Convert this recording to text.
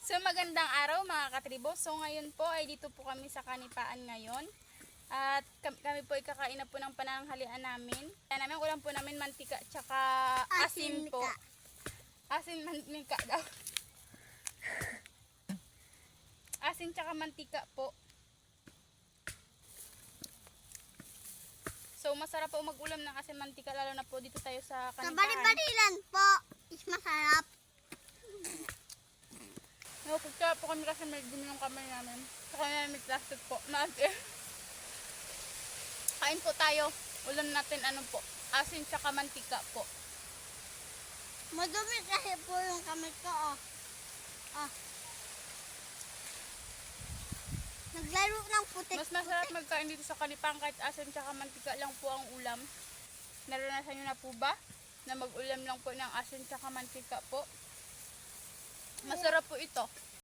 So magandang araw mga katribo. So ngayon po ay dito po kami sa Kanipaan ngayon. At kami po ay kakain na po ng pananghalian namin. Kaya namin ulam po namin mantika tsaka asin po. Asin mantika daw. Asin tsaka mantika po. So masarap po mag-ulam ng asin mantika lalo na po dito tayo sa Kanipaan. Kabali-balilan po. Is masarap. Nakukutsa po kami kasi may dumi yung kamay namin. Sa kanya may plastic po. Natin. Kain po tayo. Ulam natin ano po. Asin tsaka mantika po. Madumi kasi po yung kamay ko, oh. Oh. Naglaro ng putik. Mas masarap magkain dito sa Kanipaan kahit asin tsaka mantika lang po ang ulam. Naranasan nyo na po ba na mag-ulam lang po ng asin tsaka mantika po? Masarap po ito.